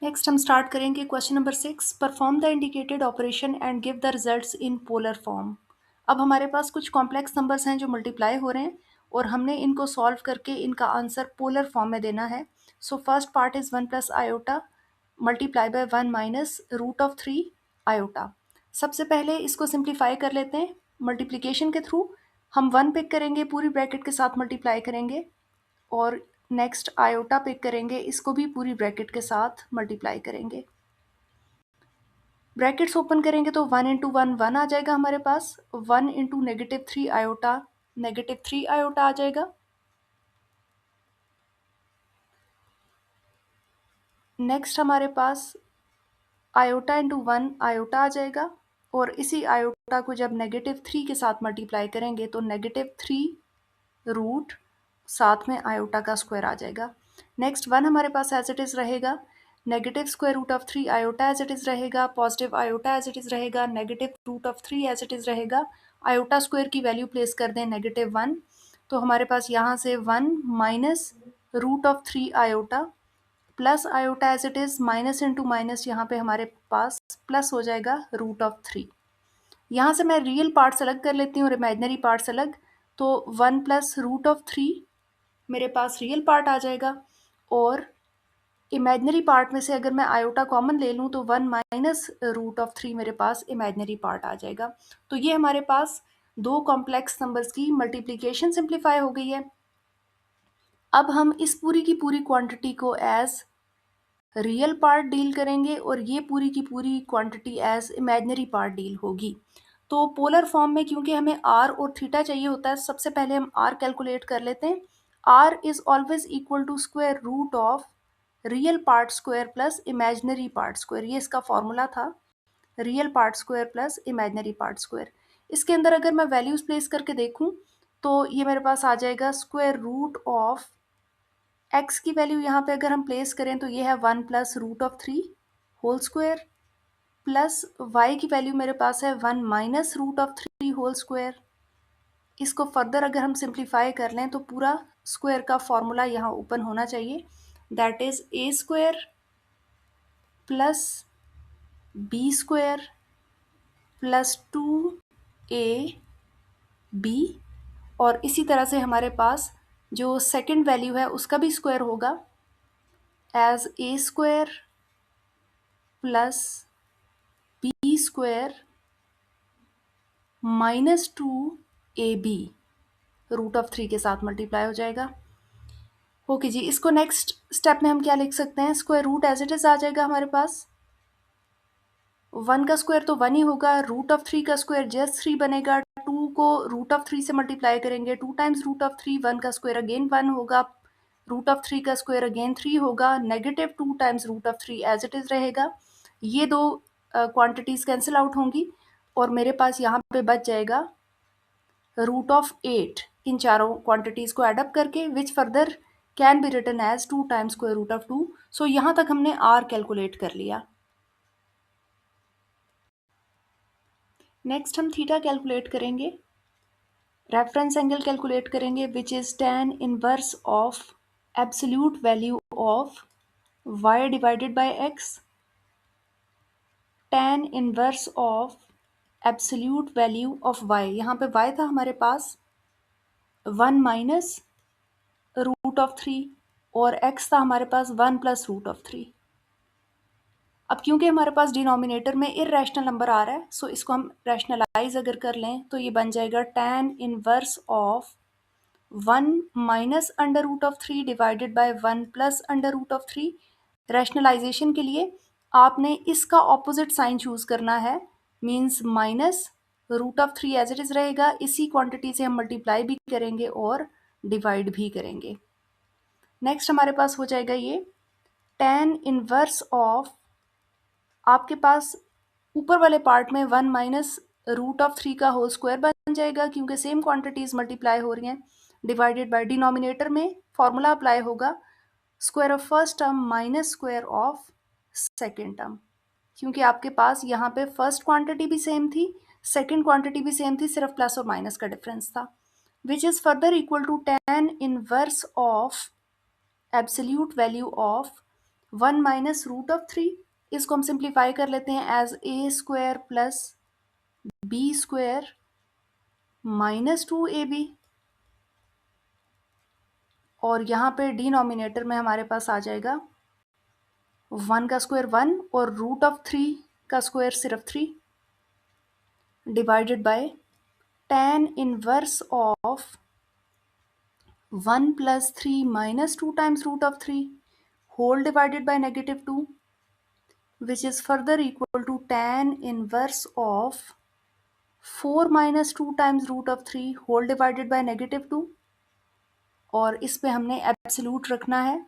Next हम start करेंगे question number 6। Perform the indicated operation and give the results in polar form. अब हमारे पास कुछ कॉम्प्लेक्स नंबर्स हैं जो मल्टीप्लाई हो रहे हैं और हमने इनको सॉल्व करके इनका आंसर पोलर फॉर्म में देना है। So first part is 1 plus iota multiply by 1 minus root of 3 iota. सबसे पहले इसको सिंप्लीफाई कर लेते हैं मल्टीप्लिकेशन के थ्रू। हम 1 पिक करेंगे, पूरी ब्रैकेट के साथ मल्टीप्लाई करेंगे और नेक्स्ट आयोटा पिक करेंगे, इसको भी पूरी ब्रैकेट के साथ मल्टीप्लाई करेंगे। ब्रैकेट्स ओपन करेंगे तो 1 इंटू 1 1 आ जाएगा हमारे पास। 1 इंटू -3 आयोटा -3 आयोटा आ जाएगा। नेक्स्ट हमारे पास आयोटा इंटू 1 आयोटा आ जाएगा और इसी आयोटा को जब -3 के साथ मल्टीप्लाई करेंगे तो -3 रूट साथ में आयोटा का स्क्वायर आ जाएगा। नेक्स्ट 1 हमारे पास एज इट इज़ रहेगा, negative square root of 3 iota as it is रहेगा, positive iota as it is रहेगा, negative root of 3 as it is रहेगा। आयोटा स्क्वायर की वैल्यू प्लेस कर दें -1, तो हमारे पास यहाँ से 1 minus root of 3 iota plus iota as it is, minus into minus यहाँ पे हमारे पास प्लस हो जाएगा रूट ऑफ 3। यहाँ से मैं रियल पार्ट्स अलग कर लेती हूँ और इमेजनरी पार्ट्स अलग, तो 1 प्लस रूट ऑफ 3 मेरे पास रियल पार्ट आ जाएगा और इमेजनरी पार्ट में से अगर मैं आयोटा कॉमन ले लूँ तो 1 माइनस रूट ऑफ 3 मेरे पास इमेजनरी पार्ट आ जाएगा। तो ये हमारे पास दो कॉम्प्लेक्स नंबर्स की मल्टीप्लिकेशन सिंप्लीफाई हो गई है। अब हम इस पूरी की पूरी क्वांटिटी को एज रियल पार्ट डील करेंगे और ये पूरी की पूरी quantity as imaginary part deal होगी। तो पोलर फॉर्म में क्योंकि हमें आर और थीटा चाहिए होता है, सबसे पहले हम आर कैलकुलेट कर लेते हैं। R is always equal to square root of real part square plus imaginary part square. ये इसका फॉर्मूला था, real part square plus imaginary part square. इसके अंदर अगर मैं वैल्यूज प्लेस करके देखूं तो ये मेरे पास आ जाएगा स्क्वायर रूट ऑफ एक्स की वैल्यू यहाँ पे अगर हम प्लेस करें तो ये है 1 plus root of 3 whole square, plus y की वैल्यू मेरे पास है 1 minus root of 3 whole square. इसको फर्दर अगर हम सिंप्लीफाई कर लें तो पूरा स्क्वायर का फॉर्मूला यहाँ ओपन होना चाहिए, that is a square plus B square plus 2ab। और इसी तरह से हमारे पास जो सेकंड वैल्यू है उसका भी स्क्वायर होगा as a square plus B square -2ab root of 3 के साथ मल्टीप्लाई हो जाएगा। ओके जी, इसको नेक्स्ट स्टेप में हम क्या लिख सकते हैं, square root as it is आ जाएगा हमारे पास। 1 का स्क्वायर तो 1 ही होगा, रूट ऑफ 3 का स्क्वायर जस्ट 3 बनेगा। 2 को रूट ऑफ 3 से मल्टीप्लाई करेंगे, 2 टाइम्स रूट ऑफ 3, 1 का स्क्वायर अगेन 1 होगा, रूट ऑफ 3 का स्क्वायर अगेन 3 होगा, -2 times root of 3 as it is रहेगा। ये दो क्वांटिटीज कैंसिल आउट होंगी और मेरे पास यहाँ पे बच जाएगा रूट ऑफ 8 इन चारों क्वांटिटीज को एडअप करके, which further can be written as 2 times square root of 2। So यहाँ तक हमने आर कैलकुलेट कर लिया। नेक्स्ट हम थीटा कैलकुलेट करेंगे, रेफरेंस एंगल कैलकुलेट करेंगे which is tan inverse of absolute value of y divided by x। tan inverse of absolute value of y, यहाँ पे y था हमारे पास 1 माइनस रूट ऑफ 3 और x था हमारे पास 1 प्लस रूट ऑफ 3। अब क्योंकि हमारे पास डिनोमिनेटर में इररेशनल नंबर आ रहा है, सो इसको हम रैशनलाइज अगर कर लें तो ये बन जाएगा tan inverse of 1 minus under root of 3 divided by 1 plus under root of 3। Rationalisation के लिए आपने इसका ऑपोजिट साइन चूज करना है, means minus root of 3 as it is रहेगा, इसी क्वांटिटी से हम मल्टीप्लाई भी करेंगे और डिवाइड भी करेंगे। नेक्स्ट हमारे पास हो जाएगा ये tan इनवर्स ऑफ, आपके पास ऊपर वाले पार्ट में 1 माइनस रूट ऑफ 3 का होल स्क्वायर बन जाएगा क्योंकि सेम क्वांटिटीज मल्टीप्लाई हो रही हैं, डिवाइडेड बाय डिनोमिनेटर में फॉर्मूला अप्लाई होगा square of first term minus square of second term, क्योंकि आपके पास यहाँ पे फर्स्ट क्वांटिटी भी सेम थी, सेकेंड क्वांटिटी भी सेम थी, सिर्फ प्लस और माइनस का डिफरेंस था, which is further equal to tan inverse of absolute value of 1 minus root of 3, इसको हम सिंप्लीफाई कर लेते हैं as a square plus B square minus 2ab, और यहाँ पे डिनोमिनेटर में हमारे पास आ जाएगा 1 का स्क्वायर 1 और रूट ऑफ 3 का स्क्वायर सिर्फ 3 divided by tan inverse of 1 प्लस 3 minus 2 times root of 3 whole divided by negative 2, which is further equal to tan inverse of 4 minus 2 times root of 3 whole divided by negative 2, और इस पे हमने absolute रखना है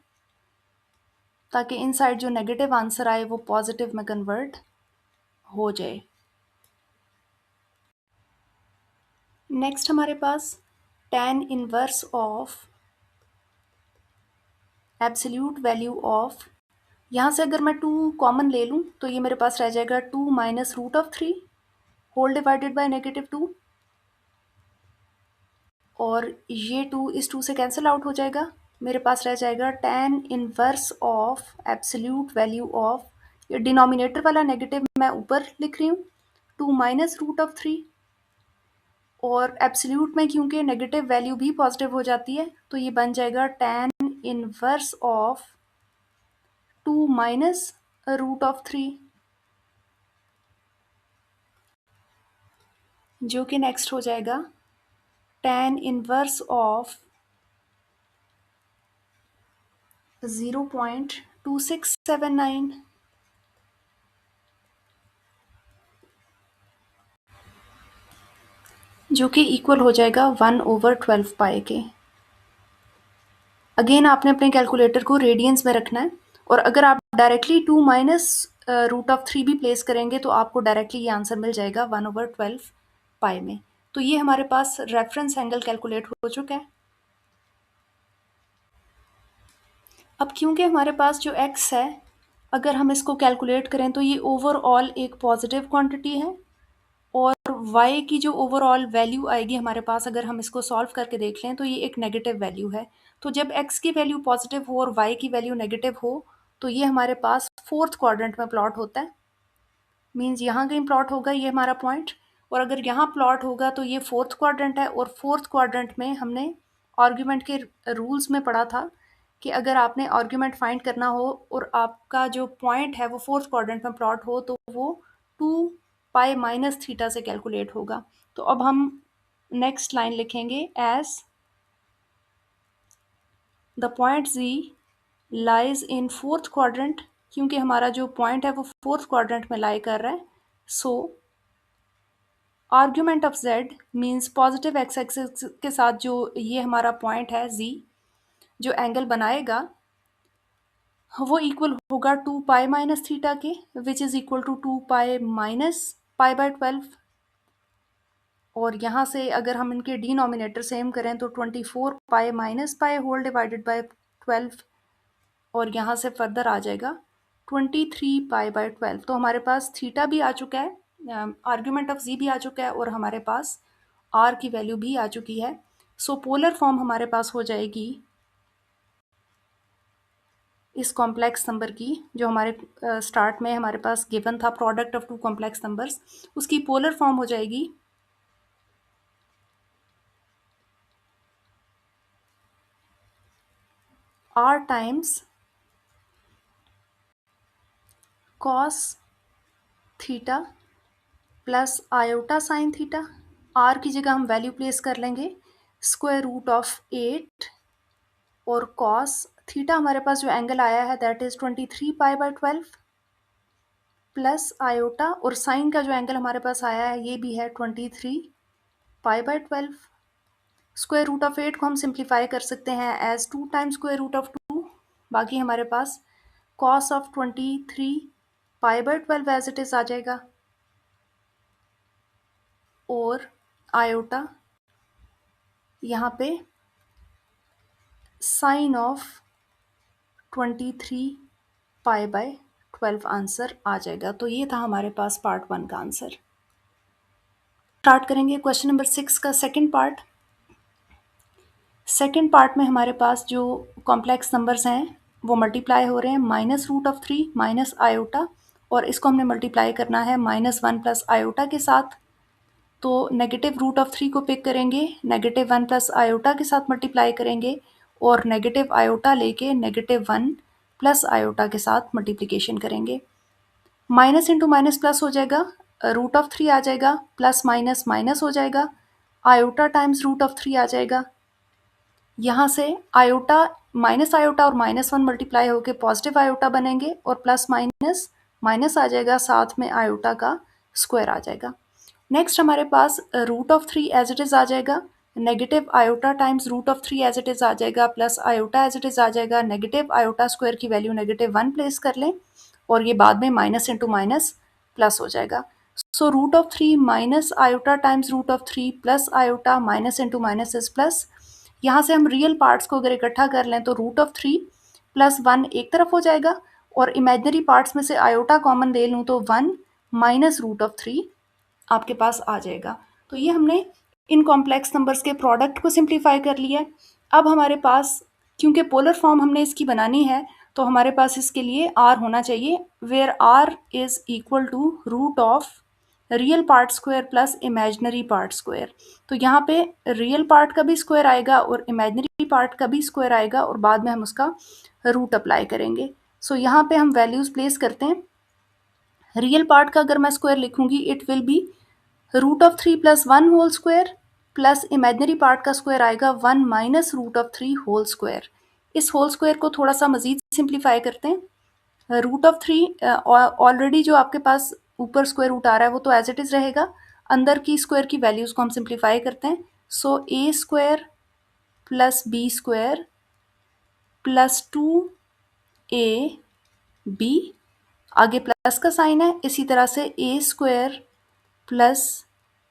ताकि inside जो negative answer आए वो पॉजिटिव में कन्वर्ट हो जाए। नेक्स्ट हमारे पास tan inverse of absolute value of, यहाँ से अगर मैं 2 कॉमन ले लूँ तो ये मेरे पास रह जाएगा 2 minus root of 3 whole divided by negative 2, और ये 2 इस 2 से कैंसिल आउट हो जाएगा। मेरे पास रह जाएगा tan inverse of absolute value of, ये डिनोमिनेटर वाला नेगेटिव मैं ऊपर लिख रही हूँ, 2 माइनस रूट ऑफ 3, और एब्सोल्यूट में क्योंकि नेगेटिव वैल्यू भी पॉजिटिव हो जाती है तो ये बन जाएगा tan inverse of 2 minus root of 3, जो कि नेक्स्ट हो जाएगा tan इनवर्स ऑफ 0.2679, जो कि इक्वल हो जाएगा 1/12 पाई के। अगेन आपने अपने कैलकुलेटर को रेडियंस में रखना है, और अगर आप डायरेक्टली 2 माइनस रूट ऑफ 3 भी प्लेस करेंगे तो आपको डायरेक्टली ये आंसर मिल जाएगा 1/12 पाई में। तो ये हमारे पास रेफरेंस एंगल कैलकुलेट हो चुका है। अब क्योंकि हमारे पास जो x है, अगर हम इसको कैलकुलेट करें तो ये ओवरऑल एक पॉजिटिव क्वांटिटी है, और y की जो ओवरऑल वैल्यू आएगी हमारे पास, अगर हम इसको सॉल्व करके देख लें तो ये एक नेगेटिव वैल्यू है। तो जब x की वैल्यू पॉजिटिव हो और y की वैल्यू नेगेटिव हो तो ये हमारे पास फोर्थ क्वाड्रेंट में प्लॉट होता है। मीन्स यहाँ कहीं प्लॉट होगा ये हमारा पॉइंट, और अगर यहाँ प्लॉट होगा तो ये फोर्थ क्वाड्रेंट है। और फोर्थ क्वाड्रेंट में हमने आर्ग्यूमेंट के रूल्स में पढ़ा था कि अगर आपने आर्ग्यूमेंट फाइंड करना हो और आपका जो पॉइंट है वो फोर्थ क्वाड्रेंट में प्लॉट हो तो वो 2 पाई माइनस थीटा से कैलकुलेट होगा। तो अब हम नेक्स्ट लाइन लिखेंगे as the point Z lies in fourth quadrant, क्योंकि हमारा जो पॉइंट है वो फोर्थ क्वाड्रेंट में लाई कर रहा है। So argument of z means positive x axis के साथ जो ये हमारा पॉइंट है Z, जो एंगल बनाएगा वो इक्वल होगा 2 पाई माइनस थीटा के, which is equal to 2 pi minus pi by 12। और यहाँ से अगर हम इनके डिनोमिनेटर सेम करें तो 24 pi minus pi whole divided by 12, और यहाँ से फर्दर आ जाएगा 23 पाई बाय 12। तो हमारे पास थीटा भी आ चुका है, आर्ग्यूमेंट ऑफ Z भी आ चुका है, और हमारे पास R की वैल्यू भी आ चुकी है। सो पोलर फॉर्म हमारे पास हो जाएगी इस कॉम्प्लेक्स नंबर की, जो हमारे स्टार्ट में हमारे पास गिवन था प्रोडक्ट ऑफ 2 कॉम्प्लेक्स नंबर्स, उसकी पोलर फॉर्म हो जाएगी R times cos theta plus iota sine theta. R की जगह हम वैल्यू प्लेस कर लेंगे स्क्वायर रूट ऑफ 8, और cos थीटा हमारे पास जो एंगल आया है that is 23 pi by 12 plus iota, और साइन का जो एंगल हमारे पास आया है ये भी है 23 pi by 12। Square root of 8 को हम सिंप्लीफाई कर सकते हैं as 2 times square root of 2, बाकी हमारे पास cos of 23 pi by 12 as it is आ जाएगा, और आयोटा यहाँ पे sine of 23 pi by 12 answer आ जाएगा। तो ये था हमारे पास पार्ट 1 का आंसर। स्टार्ट करेंगे क्वेश्चन नंबर 6 का सेकंड पार्ट। सेकंड पार्ट में हमारे पास जो कॉम्प्लेक्स नंबर्स हैं वो मल्टीप्लाई हो रहे हैं minus root of 3 minus iota, और इसको हमने मल्टीप्लाई करना है -1 प्लस आयोटा के साथ। तो नेगेटिव रूट ऑफ 3 को पिक करेंगे, -1 प्लस आयोटा के साथ मल्टीप्लाई करेंगे, और नेगेटिव आयोटा लेके -1 प्लस आयोटा के साथ मल्टीप्लिकेशन करेंगे। माइनस इंटू माइनस प्लस हो जाएगा, रूट ऑफ 3 आ जाएगा, प्लस माइनस माइनस हो जाएगा, आयोटा टाइम्स रूट ऑफ 3 आ जाएगा। यहाँ से आयोटा माइनस आयोटा और -1 मल्टीप्लाई होकर पॉजिटिव आयोटा बनेंगे, और प्लस माइनस माइनस आ जाएगा, साथ में आयोटा का स्क्वायर आ जाएगा। नेक्स्ट हमारे पास root of 3 as it is आ जाएगा, negative iota times root of 3 as it is आ जाएगा, plus iota as it is आ जाएगा। नेगेटिव आयोटा स्क्वायर की वैल्यू -1 प्लेस कर लें, और ये बाद में माइनस इंटू माइनस प्लस हो जाएगा। So root of 3 minus iota times root of 3 plus iota, minus into minus is plus. यहाँ से हम रियल पार्ट्स को अगर इकट्ठा कर लें तो रूट ऑफ 3 प्लस 1 एक तरफ हो जाएगा, और इमेजनरी पार्ट्स में से आयोटा कॉमन ले लूँ तो 1 माइनस रूट ऑफ 3 आपके पास आ जाएगा। तो ये हमने इन कॉम्प्लेक्स नंबर्स के प्रोडक्ट को सिंप्लीफाई कर लिया है। अब हमारे पास, क्योंकि पोलर फॉर्म हमने इसकी बनानी है, तो हमारे पास इसके लिए r होना चाहिए, where r is equal to root of real part square plus imaginary part square. तो यहाँ पे रियल पार्ट का भी स्क्वायर आएगा और इमेजनरी पार्ट का भी स्क्वायर आएगा, और बाद में हम उसका रूट अप्लाई करेंगे। सो यहाँ पे हम वैल्यूज़ प्लेस करते हैं। रियल पार्ट का अगर मैं स्क्वायर लिखूंगी, it will be root of 3 plus 1 whole square, plus imaginary part का स्क्वायर आएगा 1 minus root of 3 whole square. इस होल स्क्वायर को थोड़ा सा मजीद सिंप्लीफाई करते हैं। रूट ऑफ 3 ऑलरेडी जो आपके पास ऊपर स्क्वायर रूट आ रहा है वो तो एज इट इज़ रहेगा, अंदर की स्क्वायर की वैल्यूज़ को हम सिंप्लीफाई करते हैं। So A square plus B square plus 2 AB, आगे प्लस का साइन है, इसी तरह से A square plus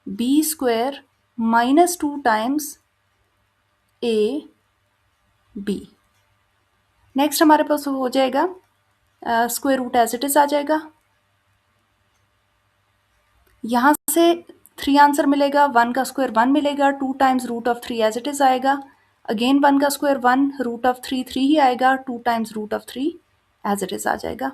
B square -2 times AB। Next हमारे पास हो जाएगा square root as it is आ जाएगा। यहाँ से 3 आंसर मिलेगा, 1 का स्क्वायर 1 मिलेगा, 2 times root of 3 as it is आएगा, अगेन 1 का स्क्वायर 1, रूट ऑफ 3 3 ही आएगा, 2 times root of 3 as it is आ जाएगा।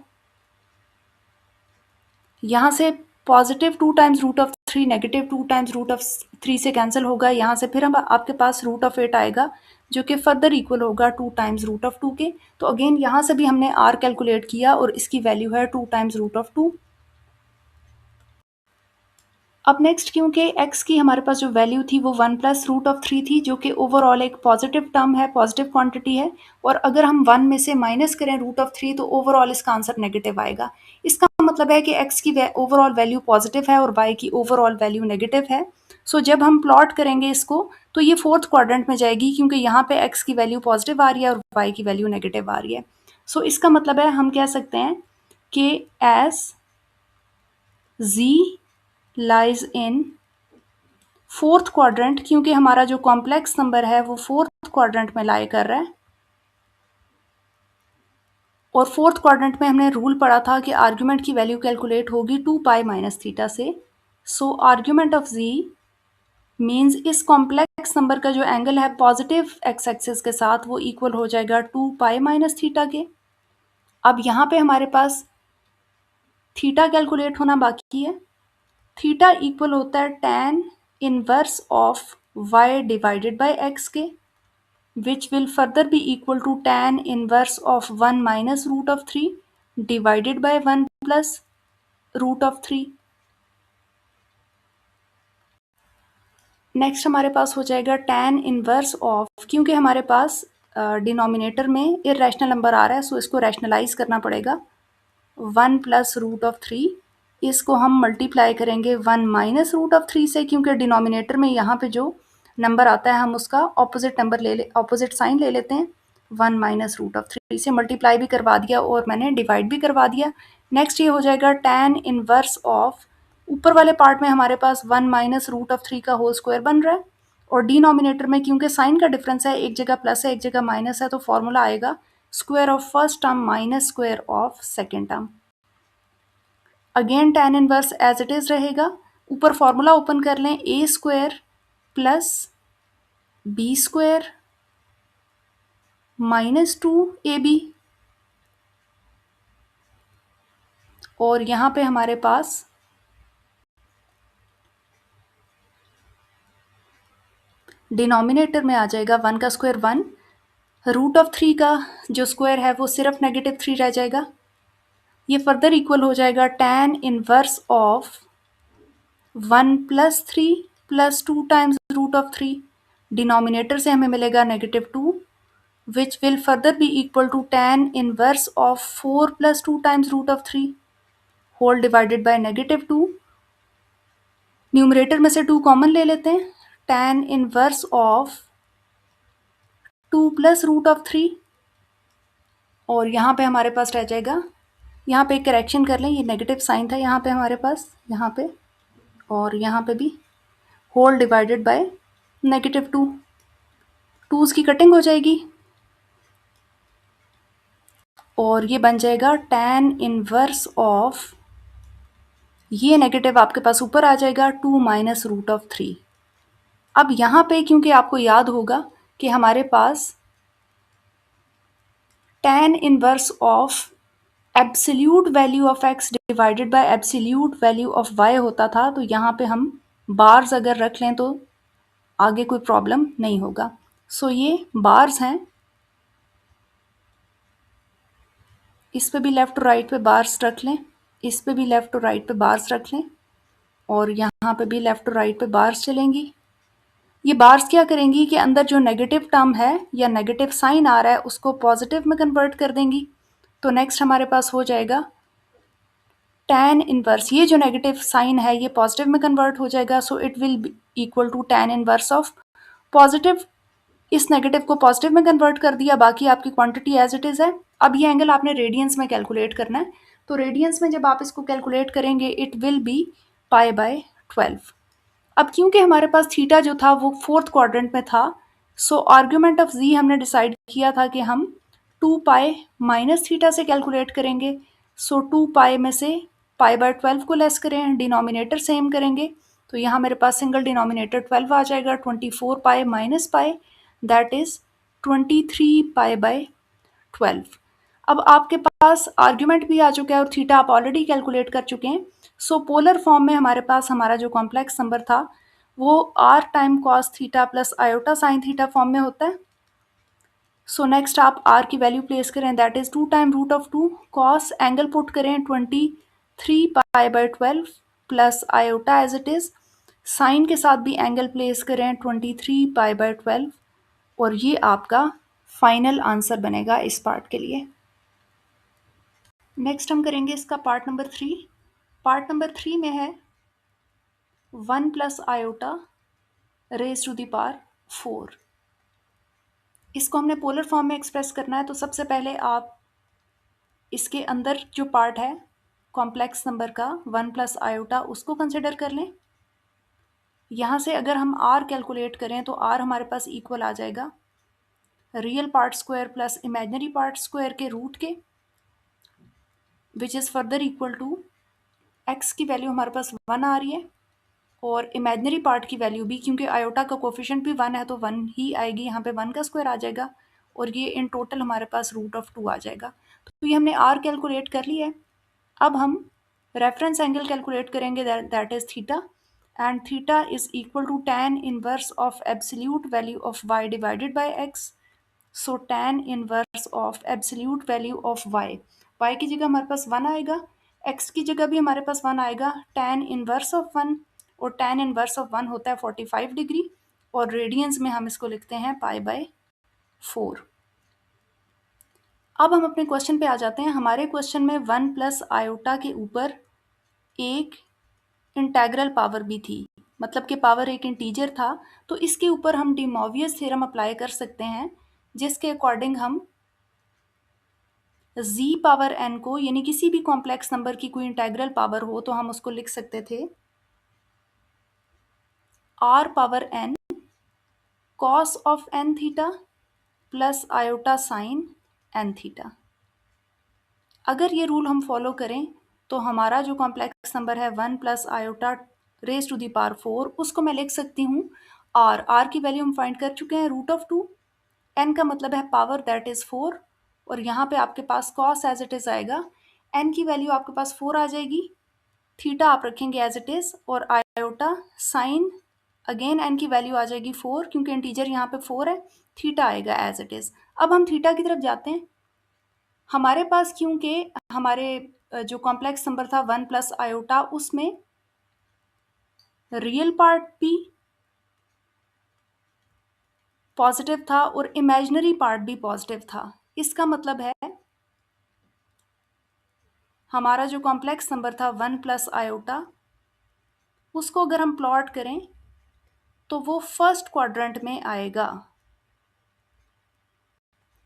यहाँ से positive 2 times root of 3 negative 2 times root of 3 से कैंसिल होगा। यहाँ से फिर हम आपके पास रूट ऑफ 8 आएगा, जो कि फर्दर इक्वल होगा 2 टाइम्स रूट ऑफ 2 के। तो अगेन यहाँ से भी हमने r कैलकुलेट किया, और इसकी वैल्यू है 2 टाइम्स रूट ऑफ 2। अब नेक्स्ट, क्योंकि x की हमारे पास जो वैल्यू थी वो 1 प्लस रूट ऑफ 3 थी, जो कि ओवरऑल एक पॉजिटिव टर्म है, पॉजिटिव क्वांटिटी है, और अगर हम 1 में से माइनस करें रूट ऑफ 3 तो ओवरऑल इसका आंसर नेगेटिव आएगा। इसका मतलब है कि x की ओवरऑल वैल्यू पॉजिटिव है और y की ओवरऑल वैल्यू नेगेटिव है। सो जब हम प्लॉट करेंगे इसको तो ये फोर्थ क्वाड्रेंट में जाएगी, क्योंकि यहाँ पे x की वैल्यू पॉजिटिव आ रही है और y की वैल्यू नेगेटिव आ रही है। सो इसका मतलब है हम कह सकते हैं कि S z lies in fourth quadrant, क्योंकि हमारा जो कॉम्प्लेक्स नंबर है वो फोर्थ क्वाड्रेंट में लाई कर रहा है, और फोर्थ क्वाड्रेंट में हमने रूल पढ़ा था कि आर्ग्यूमेंट की वैल्यू कैलकुलेट होगी 2 पाई माइनस थीटा से। सो आर्ग्यूमेंट ऑफ z मीन्स इस कॉम्प्लेक्स नंबर का जो एंगल है पॉजिटिव एक्स एक्सिस के साथ वो इक्वल हो जाएगा 2 पाई माइनस थीटा के। अब यहाँ पे हमारे पास थीटा कैलकुलेट होना बाकी है। थीटा इक्वल होता है tan inverse of y divided by x के, which will further be equal to tan inverse of 1 minus root of 3 divided by 1 plus root of 3। Next हमारे पास हो जाएगा tan इनवर्स ऑफ, क्योंकि हमारे पास डिनोमिनेटर में इरेशनल नंबर आ रहा है, सो इसको रैशनलाइज करना पड़ेगा। 1 प्लस रूट ऑफ 3, इसको हम मल्टीप्लाई करेंगे 1 माइनस रूट ऑफ 3 से, क्योंकि डिनोमिनेटर में यहाँ पे जो नंबर आता है हम उसका ऑपोजिट नंबर ऑपोजिट साइन ले लेते हैं। 1 माइनस रूट ऑफ 3 से मल्टीप्लाई भी करवा दिया और मैंने डिवाइड भी करवा दिया। नेक्स्ट ये हो जाएगा tan इनवर्स ऑफ, ऊपर वाले पार्ट में हमारे पास 1 माइनस रूट ऑफ 3 का होल स्क्वायर बन रहा है, और डिनोमिनेटर में क्योंकि साइन का डिफरेंस है, एक जगह प्लस है एक जगह माइनस है, तो फॉर्मूला आएगा square of first term minus square of second term. Again tan inverse as it is रहेगा, ऊपर फॉर्मूला ओपन कर लें, A square plus B square -2 AB, और यहाँ पे हमारे पास डिनोमिनेटर में आ जाएगा 1 का स्क्वायर 1, रूट ऑफ 3 का जो स्क्वायर है वो सिर्फ -3 रह जाएगा। ये फर्दर इक्वल हो जाएगा tan inverse of 1 + 3 + 2 times root of 3। Denominator से हमें मिलेगा -2, which will further be equal to tan inverse of 4 + 2 times root of 3 whole divided by -2। Numerator में से 2 कॉमन ले लेते हैं, tan inverse of 2 + root of 3, और यहाँ पे हमारे पास रह जाएगा, यहाँ पे एक करेक्शन कर लें, ये नेगेटिव साइन था यहाँ पे हमारे पास, यहाँ पे और यहाँ पे भी, होल डिवाइडेड बाय -2। टूज़ की कटिंग हो जाएगी और ये बन जाएगा tan इनवर्स ऑफ, ये नेगेटिव आपके पास ऊपर आ जाएगा 2 - रूट ऑफ 3। अब यहाँ पे क्योंकि आपको याद होगा कि हमारे पास tan inverse of absolute value of x divided by absolute value of y होता था, तो यहाँ पे हम बार्स अगर रख लें तो आगे कोई प्रॉब्लम नहीं होगा। सो ये बार्स हैं, इस पे भी लेफ़्ट टू राइट पे बार्स रख लें, इस पे भी लेफ़्ट टू राइट पे बार्स रख लें, और यहाँ पे भी लेफ़्ट टू राइट पे बार्स चलेंगी। ये बार्स क्या करेंगी कि अंदर जो नेगेटिव टर्म है या नेगेटिव साइन आ रहा है उसको पॉजिटिव में कन्वर्ट कर देंगी। तो नेक्स्ट हमारे पास हो जाएगा tan इनवर्स, ये जो नेगेटिव साइन है ये पॉजिटिव में कन्वर्ट हो जाएगा, so it will be equal to tan inverse of positive, इस नेगेटिव को पॉजिटिव में कन्वर्ट कर दिया, बाकी आपकी क्वांटिटी एज इट इज़ है। अब ये एंगल आपने रेडियंस में कैलकुलेट करना है, तो रेडियंस में जब आप इसको कैलकुलेट करेंगे इट विल बी π/12। अब क्योंकि हमारे पास थीटा जो था वो 4th क्वाड्रेंट में था, सो आर्ग्यूमेंट ऑफ z हमने डिसाइड किया था कि हम 2π - थीटा से कैलकुलेट करेंगे। सो 2π में से π/12 को लेस करें, डिनोमिनेटर सेम करेंगे, तो यहाँ मेरे पास सिंगल डिनोमिनेटर 12 आ जाएगा, 24π - π दैट इज़ 23π/12। अब आपके पास आर्ग्यूमेंट भी आ चुका है और थीटा आप ऑलरेडी कैलकुलेट कर चुके हैं। सो पोलर फॉर्म में हमारे पास हमारा जो कॉम्प्लेक्स नंबर था वो r time cos theta plus iota sine theta form में होता है। सो नेक्स्ट आप r की वैल्यू प्लेस करें, that is 2 time root of 2, cos angle put करें 23π/12 plus iota as it is, sine के साथ भी एंगल प्लेस करें 23π/12, और ये आपका फाइनल आंसर बनेगा इस पार्ट के लिए। नेक्स्ट हम करेंगे इसका पार्ट नंबर 3। पार्ट नंबर 3 में है 1 + iota raise to the power 4। इसको हमने पोलर फॉर्म में एक्सप्रेस करना है, तो सबसे पहले आप इसके अंदर जो पार्ट है कॉम्प्लेक्स नंबर का 1 + आयोटा उसको कंसिडर कर लें। यहाँ से अगर हम r कैलकुलेट करें तो r हमारे पास इक्वल आ जाएगा real part square plus imaginary part square के रूट के, which is further equal to x की वैल्यू हमारे पास 1 आ रही है, और इमेजिनरी पार्ट की वैल्यू भी, क्योंकि आयोटा का कोफिशिएंट भी 1 है तो 1 ही आएगी, यहाँ पे 1 का स्क्वायर आ जाएगा, और ये इन टोटल हमारे पास √2 आ जाएगा। तो ये हमने r कैलकुलेट कर लिया है। अब हम रेफरेंस एंगल कैलकुलेट करेंगे, that is theta, and theta is equal to tan inverse of absolute value of y divided by x। So tan inverse of absolute value of y की जगह हमारे पास 1 आएगा, x की जगह भी हमारे पास 1 आएगा, tan इनवर्स ऑफ 1, और tan इनवर्स ऑफ 1 होता है 45 डिग्री, और रेडियंस में हम इसको लिखते हैं π/4। अब हम अपने क्वेश्चन पे आ जाते हैं। हमारे क्वेश्चन में 1 + आयोटा के ऊपर एक इंटेग्रल पावर भी थी, मतलब कि पावर एक इंटीजर था, तो इसके ऊपर हम डी मोवियस थ्योरम अप्लाई कर सकते हैं, जिसके अकॉर्डिंग हम z⁴n को, यानी किसी भी कॉम्प्लेक्स नंबर की कोई इंटेग्रल पावर हो तो हम उसको लिख सकते थे r⁴n cos of n theta plus iota sine n theta. अगर ये रूल हम फॉलो करें तो हमारा जो कॉम्प्लेक्स नंबर है 1 + iota raise to the power 4, उसको मैं लिख सकती हूँ r की वैल्यू हम फाइंड कर चुके हैं √2, n का मतलब है पावर दैट इज़ 4, और यहाँ पे आपके पास cos एज इट इज़ आएगा, एन की वैल्यू आपके पास 4 आ जाएगी, थीटा आप रखेंगे एज इट इज़, और आयोटा साइन अगेन एन की वैल्यू आ जाएगी 4 क्योंकि इंटीजर यहाँ पे 4 है, थीटा आएगा एज इट इज़। अब हम थीटा की तरफ जाते हैं। हमारे पास क्योंकि हमारे जो कॉम्प्लेक्स नंबर था 1 प्लस आयोटा, उसमें रियल पार्ट भी पॉजिटिव था और इमेजिनरी पार्ट भी पॉजिटिव था। इसका मतलब है हमारा जो कॉम्प्लेक्स नंबर था 1 प्लस आयोटा, उसको अगर हम प्लॉट करें तो वो फर्स्ट क्वाड्रेंट में आएगा,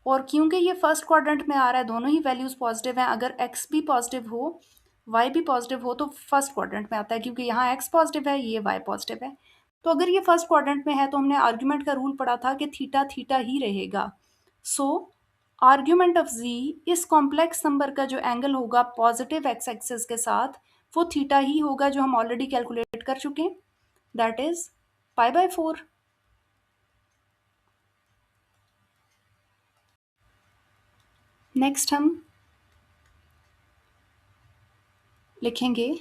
और क्योंकि ये फर्स्ट क्वाड्रेंट में आ रहा है, दोनों ही वैल्यूज़ पॉजिटिव हैं, अगर x भी पॉजिटिव हो y भी पॉजिटिव हो तो फर्स्ट क्वाड्रेंट में आता है, क्योंकि यहाँ x पॉजिटिव है, ये y पॉजिटिव है। तो अगर ये फर्स्ट क्वाड्रेंट में है तो हमने आर्ग्यूमेंट का रूल पढ़ा था कि थीटा थीटा ही रहेगा। सो आर्ग्यूमेंट ऑफ z, इस कॉम्प्लेक्स नंबर का जो एंगल होगा पॉजिटिव x एक्सिस के साथ, वो थीटा ही होगा, जो हम ऑलरेडी कैलकुलेट कर चुके हैं, दैट इज π/4। नेक्स्ट हम लिखेंगे,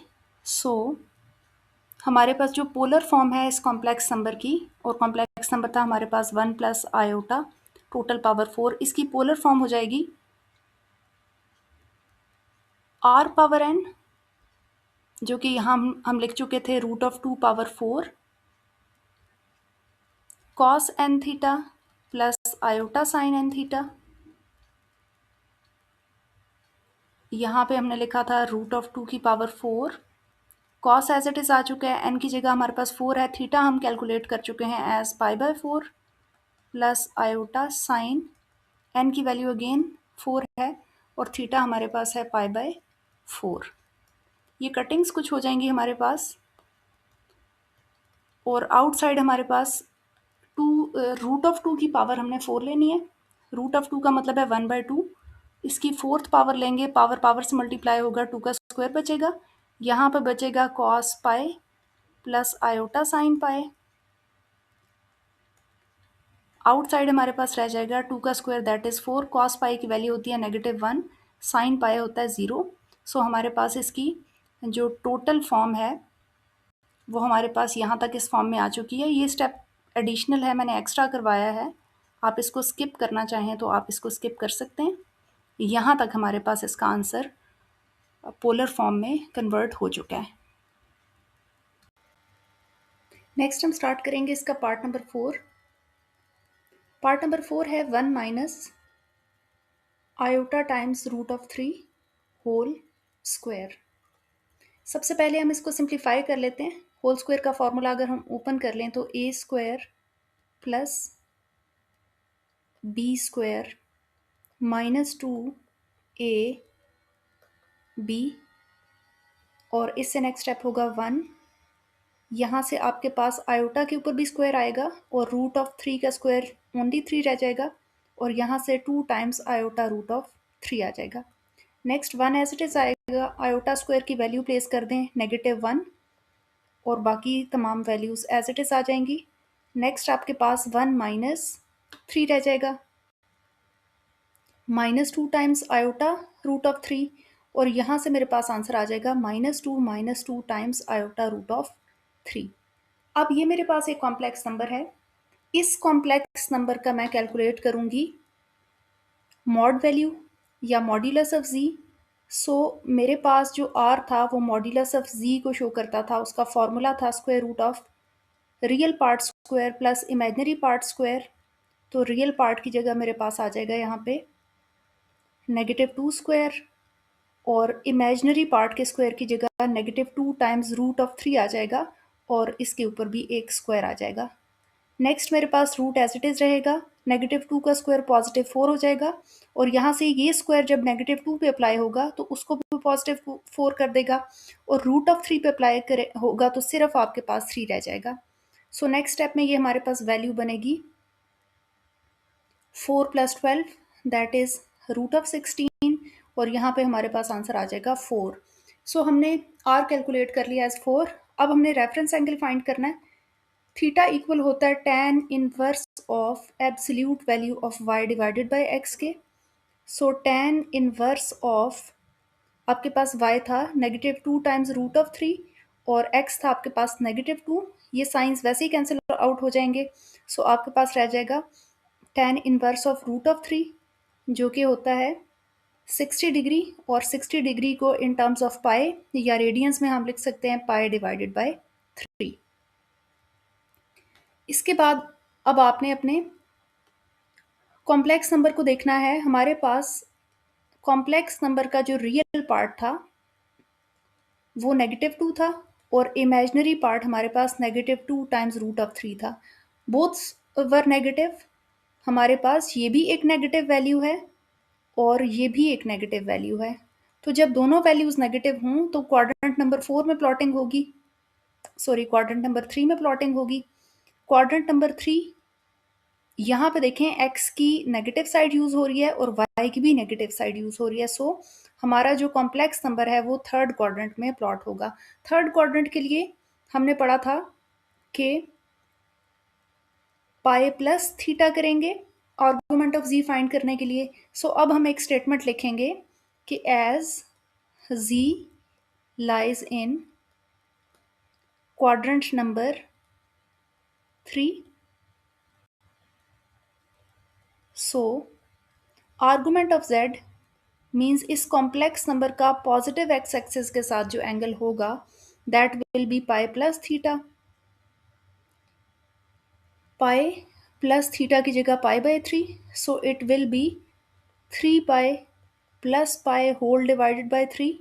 हमारे पास जो पोलर फॉर्म है इस कॉम्प्लेक्स नंबर की, और कॉम्प्लेक्स नंबर था हमारे पास 1 प्लस आयोटा टोटल पावर 4, इसकी पोलर फॉर्म हो जाएगी r पावर n, जो कि यहाँ हम लिख चुके थे √2 power 4 cos n theta plus iota sine n theta. यहाँ पे हमने लिखा था √2 की power 4, cos as it is आ चुका है, n की जगह हमारे पास 4 है, थीटा हम कैलकुलेट कर चुके हैं as π/4 plus iota sine n की वैल्यू अगेन 4 है, और थीटा हमारे पास है π/4। ये कटिंग्स कुछ हो जाएंगी हमारे पास, और आउटसाइड हमारे पास √2 की पावर हमने 4 लेनी है। √2 का मतलब है 1/2, इसकी फोर्थ पावर लेंगे, पावर पावर से मल्टीप्लाई होगा, 2 का स्क्वायर बचेगा, यहाँ पे बचेगा cos pi plus iota sine pi. Outside हमारे पास रह जाएगा 2 का स्क्वायर दैट इज़ 4, cos पाई की वैल्यू होती है -1, साइन पाई होता है 0। सो हमारे पास इसकी जो टोटल फॉर्म है वो हमारे पास यहाँ तक इस फॉर्म में आ चुकी है। ये स्टेप एडिशनल है, मैंने एक्स्ट्रा करवाया है, आप इसको स्किप करना चाहें तो आप इसको स्किप कर सकते हैं। यहाँ तक हमारे पास इसका आंसर पोलर फॉर्म में कन्वर्ट हो चुका है। नेक्स्ट हम स्टार्ट करेंगे इसका पार्ट नंबर 4। पार्ट नंबर 4 है 1 minus iota times √3 whole square. सबसे पहले हम इसको सिंप्लीफाई कर लेते हैं। होल स्क्वायर का फॉर्मूला अगर हम ओपन कर लें तो a square plus b square -2ab, और इससे नेक्स्ट स्टेप होगा 1, यहाँ से आपके पास आयोटा के ऊपर भी स्क्वायर आएगा और √3 का स्क्वायर ओनली 3 रह जाएगा, और यहाँ से 2 टाइम्स आयोटा √3 आ जाएगा। नेक्स्ट 1 एज इट इज़ आएगा, आयोटा स्क्वायर की वैल्यू प्लेस कर दें -1, और बाकी तमाम वैल्यूज़ एज इट इज़ आ जाएंगी। नेक्स्ट आपके पास 1 माइनस 3 रह जाएगा, -2 टाइम्स आयोटा √3, और यहाँ से मेरे पास आंसर आ जाएगा -2 टाइम्स आयोटा √3। अब ये मेरे पास एक कॉम्प्लेक्स नंबर है, इस कॉम्प्लेक्स नंबर का मैं कैलकुलेट करूँगी मॉड वैल्यू या मॉड्यूलस ऑफ z। सो मेरे पास जो r था वो मॉड्यूलस ऑफ z को शो करता था, उसका फॉर्मूला था square root of real part square plus imaginary part square. तो रियल पार्ट की जगह मेरे पास आ जाएगा यहाँ पे -2 स्क्वायर, और इमेजिनरी पार्ट के स्क्वायर की जगह -2 टाइम्स √3 आ जाएगा, और इसके ऊपर भी एक स्क्वायर आ जाएगा। नेक्स्ट मेरे पास रूट एज इट इज़ रहेगा, -2 का स्क्वायर +4 हो जाएगा, और यहाँ से ये स्क्वायर जब -2 पे अप्लाई होगा तो उसको भी +4 कर देगा, और √3 पे अप्लाई करे होगा तो सिर्फ आपके पास 3 रह जाएगा। सो नेक्स्ट स्टेप में ये हमारे पास वैल्यू बनेगी 4 + 12 दैट इज़ √16, और यहाँ पे हमारे पास आंसर आ जाएगा 4। सो हमने r कैलकुलेट कर लिया एज 4। अब हमने रेफरेंस एंगल फाइंड करना है। थीटा इक्वल होता है tan inverse of absolute value of y divided by x के। सो tan इनवर्स ऑफ आपके पास y था -2 टाइम्स रूट ऑफ 3 और x था आपके पास -2। ये साइंस वैसे ही कैंसिल आउट हो जाएंगे। सो आपके पास रह जाएगा tan inverse of root of 3 जो कि होता है 60 डिग्री, और 60 डिग्री को इन टर्म्स ऑफ पाई या रेडियंस में हम लिख सकते हैं पाई डिवाइडेड बाय 3। इसके बाद अब आपने अपने कॉम्प्लेक्स नंबर को देखना है। हमारे पास कॉम्प्लेक्स नंबर का जो रियल पार्ट था वो -2 था और इमेजिनरी पार्ट हमारे पास -2 टाइम्स रूट ऑफ 3 था। Both were negative. हमारे पास ये भी एक नेगेटिव वैल्यू है और ये भी एक नेगेटिव वैल्यू है। तो जब दोनों वैल्यूज नेगेटिव हों तो क्वाड्रेंट नंबर 4 में प्लॉटिंग होगी, सॉरी क्वाड्रेंट नंबर 3 में प्लॉटिंग होगी। क्वाड्रेंट नंबर 3 यहाँ पे देखें x की नेगेटिव साइड यूज़ हो रही है और y की भी नेगेटिव साइड यूज़ हो रही है। सो हमारा जो कॉम्प्लेक्स नंबर है वो थर्ड क्वाड्रेंट में प्लॉट होगा। थर्ड क्वाड्रेंट के लिए हमने पढ़ा था कि पाई प्लस थीटा करेंगे आर्गुमेंट ऑफ z फाइंड करने के लिए। सो अब हम एक स्टेटमेंट लिखेंगे कि as z lies in quadrant number 3, so argument of z means इस कॉम्प्लेक्स नंबर का पॉजिटिव एक्स एक्सिस के साथ जो एंगल होगा that will be pi plus theta. Pi plus theta की जगह pi by 3, so it will be 3 pi plus pi whole divided by 3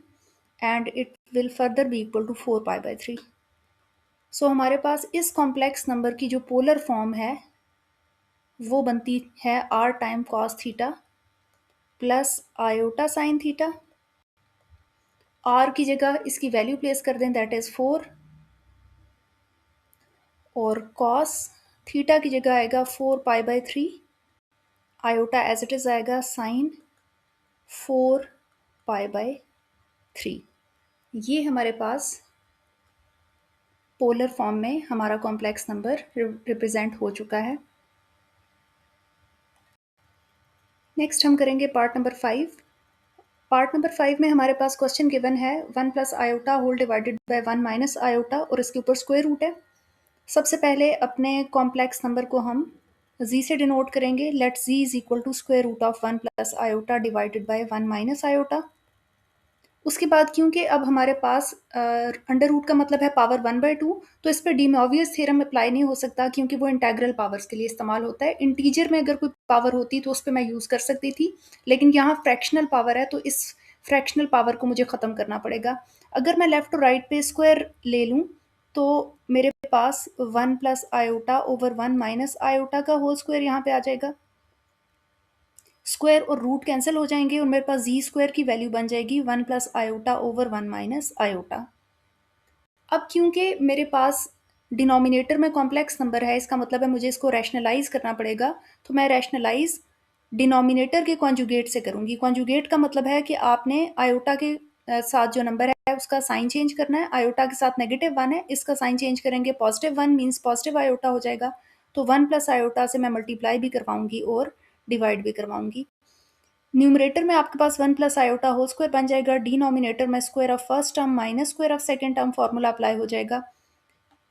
and it will further be equal to 4 pi by 3। So हमारे पास इस complex number की जो polar form है वो बनती है r time cos theta plus iota sine theta. r की जगह इसकी वैल्यू प्लेस कर दें दैट इज 4, और कॉस थीटा की जगह आएगा 4 pi by 3, iota as it is आएगा साइन 4 पाई बाय 3। ये हमारे पास पोलर फॉर्म में हमारा कॉम्प्लेक्स नंबर रिप्रेजेंट हो चुका है। नेक्स्ट हम करेंगे पार्ट नंबर 5। पार्ट नंबर 5 में हमारे पास क्वेश्चन गिवन है 1 plus iota whole divided by 1 minus iota और इसके ऊपर स्क्वायर रूट है। सबसे पहले अपने कॉम्प्लेक्स नंबर को हम z से डिनोट करेंगे। Let z is equal to square root of 1 plus iota divided by 1 minus iota. उसके बाद क्योंकि अब हमारे पास अंडर रूट का मतलब है पावर 1/2, तो इस पर डी मोवियस थ्योरम अप्लाई नहीं हो सकता क्योंकि वो इंटेग्रल पावर्स के लिए इस्तेमाल होता है। इंटीजर में अगर कोई पावर होती तो उस पर मैं यूज़ कर सकती थी, लेकिन यहाँ फ्रैक्शनल पावर है तो इस फ्रैक्शनल पावर को मुझे ख़त्म करना पड़ेगा। अगर मैं लेफ्ट और राइट पे स्क्वायर ले लूँ तो मेरे पास 1 plus iota over 1 minus iota का होल स्क्वायर यहाँ पे आ जाएगा। स्क्वायर और रूट कैंसिल हो जाएंगे और मेरे पास जी स्क्वायर की वैल्यू बन जाएगी 1 plus iota over 1 minus iota. अब क्योंकि मेरे पास डिनोमिनेटर में कॉम्प्लेक्स नंबर है, इसका मतलब है मुझे इसको रैशनलाइज करना पड़ेगा। तो मैं रैशनलाइज डिनोमिनेटर के कॉन्जुगेट से करूंगी। कॉन्जुगेट का मतलब है कि आपने आयोटा के साथ जो नंबर है उसका साइन चेंज करना है। आयोटा के साथ -1 है, इसका साइन चेंज करेंगे +1 मीन्स पॉजिटिव आयोटा हो जाएगा। तो 1 प्लस आयोटा से मैं मल्टीप्लाई भी करवाऊंगी और डिवाइड भी करवाऊंगी। न्यूमरेटर में आपके पास 1 प्लस आयोटा होल स्क्वायर बन जाएगा। डिनोमिनेटर में square of first term minus square of second term formula apply हो जाएगा।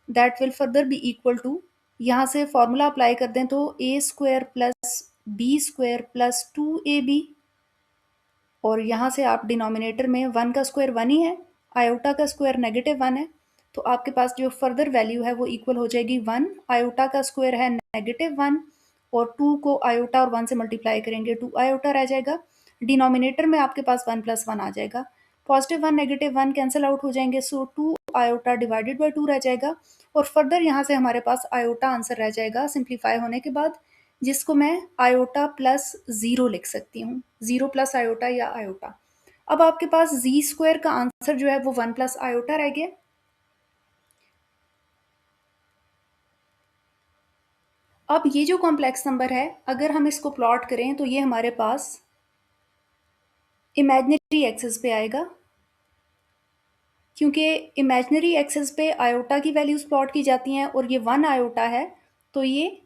That will further be equal to, यहाँ से फार्मूला अप्लाई कर दें तो A square plus B square plus 2ab, और यहाँ से आप डिनोमिनेटर में 1 का स्क्वायर 1 ही है, आयोटा का स्क्वायर -1 है, तो आपके पास जो फर्दर वैल्यू है वो इक्वल हो जाएगी 1। आयोटा का स्क्वायर है -1 और 2 को आयोटा और 1 से मल्टीप्लाई करेंगे 2 आयोटा रह जाएगा। डिनोमिनेटर में आपके पास 1 प्लस 1 आ जाएगा। +1 -1 कैंसिल आउट हो जाएंगे, सो 2 आयोटा डिवाइडेड बाय 2 रह जाएगा। और फर्दर यहाँ से हमारे पास आयोटा आंसर रह जाएगा सिंप्लीफाई होने के बाद, जिसको मैं आयोटा प्लस 0 लिख सकती हूँ, 0 प्लस आयोटा या आयोटा। अब आपके पास जी स्क्वायर का आंसर जो है वो 1 प्लस आयोटा रह गया। अब ये जो कॉम्प्लेक्स नंबर है अगर हम इसको प्लॉट करें तो ये हमारे पास इमेजिनरी एक्सिस पे आएगा, क्योंकि इमेजिनरी एक्सिस पे आयोटा की वैल्यूज प्लॉट की जाती हैं और ये 1 आयोटा है, तो ये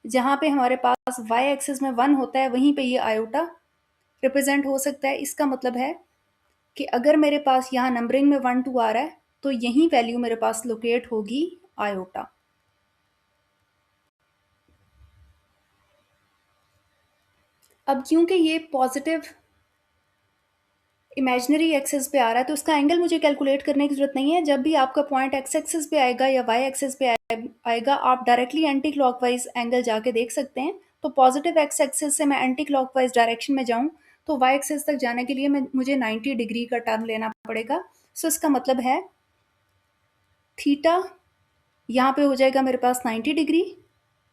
जहाँ पे हमारे पास y एक्सिस में 1 होता है वहीं पे ये आयोटा रिप्रेजेंट हो सकता है। इसका मतलब है कि अगर मेरे पास यहाँ नंबरिंग में 1 2 आ रहा है तो यही वैल्यू मेरे पास लोकेट होगी आयोटा। अब क्योंकि ये पॉजिटिव इमेजिनरी एक्सिस पे आ रहा है तो इसका एंगल मुझे कैलकुलेट करने की ज़रूरत नहीं है। जब भी आपका पॉइंट एक्स एक्सिस पे आएगा या वाई एक्सिस पे आएगा, आप डायरेक्टली एंटी क्लॉकवाइज एंगल जाके देख सकते हैं। तो पॉजिटिव एक्स एक्सिस से मैं एंटी क्लॉकवाइज डायरेक्शन में जाऊं तो वाई एक्सिस तक जाने के लिए मुझे 90 डिग्री का टर्न लेना पड़ेगा। सो इसका मतलब है थीटा यहाँ पे हो जाएगा मेरे पास 90 डिग्री,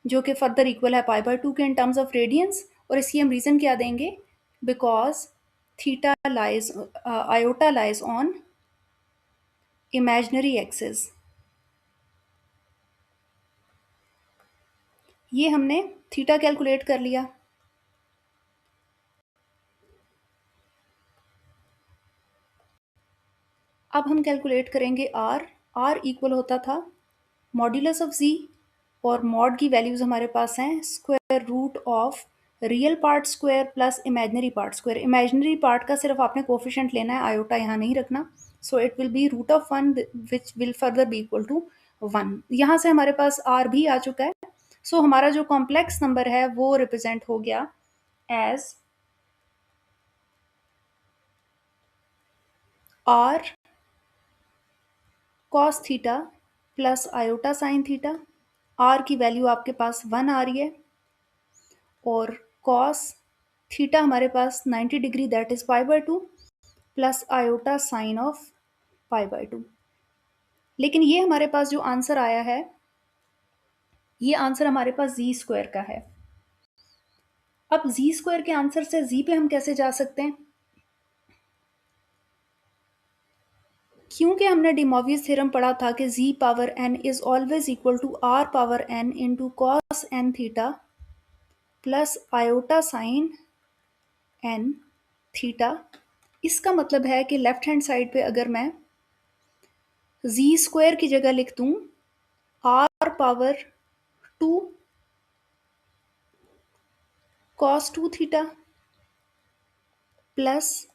जो कि फर्दर इक्वल है π/2 के इन टर्म्स ऑफ रेडियंस। और इसकी हम रीज़न क्या देंगे, because theta lies iota lies on imaginary axis. ये हमने थीटा कैलकुलेट कर लिया। अब हम कैलकुलेट करेंगे आर। आर इक्वल होता था मॉड्यूलस ऑफ जी, और मॉड की वैल्यूज़ हमारे पास हैं square root of real part square plus imaginary part square. Imaginary part का सिर्फ आपने कोफिशिएंट लेना है, आयोटा यहाँ नहीं रखना। So it will be root of 1 which will further be equal to 1। यहाँ से हमारे पास आर भी आ चुका है। सो हमारा जो कॉम्प्लेक्स नंबर है वो रिप्रेजेंट हो गया as r cos theta plus iota sine theta. R की वैल्यू आपके पास 1 आ रही है, और कॉस थीटा हमारे पास 90 degree that is π/2 plus iota sine of π/2। लेकिन ये हमारे पास जो आंसर आया है, ये आंसर हमारे पास जी स्क्वायर का है। अब जी स्क्वायर के आंसर से जी पे हम कैसे जा सकते हैं, क्योंकि हमने डिमोवियस थ्योरम पढ़ा था कि z power n is always equal to R power n into cos n theta plus iota sine n theta. इसका मतलब है कि लेफ्ट हैंड साइड पे अगर मैं जी स्क्वायर की जगह लिख दूं r power 2 cos 2 theta plus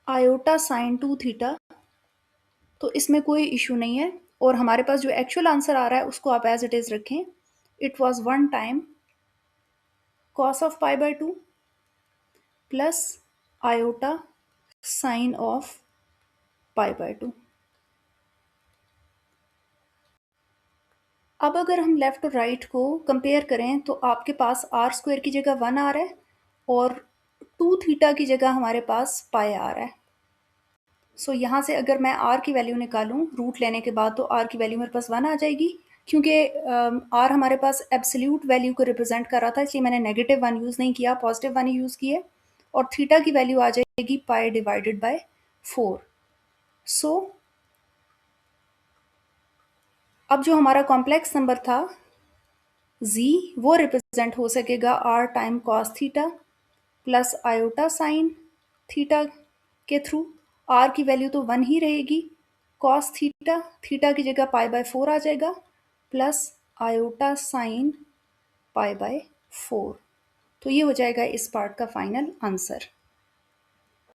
iota sine 2 theta, तो इसमें कोई इशू नहीं है। और हमारे पास जो एक्चुअल आंसर आ रहा है उसको आप एज इट इज़ रखें। It was 1 time cos of π/2 plus iota sine of π/2। अब अगर हम लेफ्ट और राइट को कंपेयर करें तो आपके पास आर स्क्वायर की जगह 1 आ रहा है और 2 थीटा की जगह हमारे पास पाई आ रहा है। सो यहाँ से अगर मैं आर की वैल्यू निकालूं रूट लेने के बाद तो आर की वैल्यू मेरे पास 1 आ जाएगी। क्योंकि आर हमारे पास एब्सोल्यूट वैल्यू को रिप्रेजेंट कर रहा था, इसलिए मैंने नेगेटिव 1 यूज़ नहीं किया, पॉजिटिव 1 यूज़ किए। और थीटा की वैल्यू आ जाएगी π/4। सो अब जो हमारा कॉम्प्लेक्स नंबर था z, वो रिप्रेजेंट हो सकेगा r time cos theta plus iota sine theta के थ्रू। r की वैल्यू तो 1 ही रहेगी, कॉस थीटा, थीटा की जगह π/4 आ जाएगा प्लस आयोटा साइन π/4। तो ये हो जाएगा इस पार्ट का फाइनल आंसर।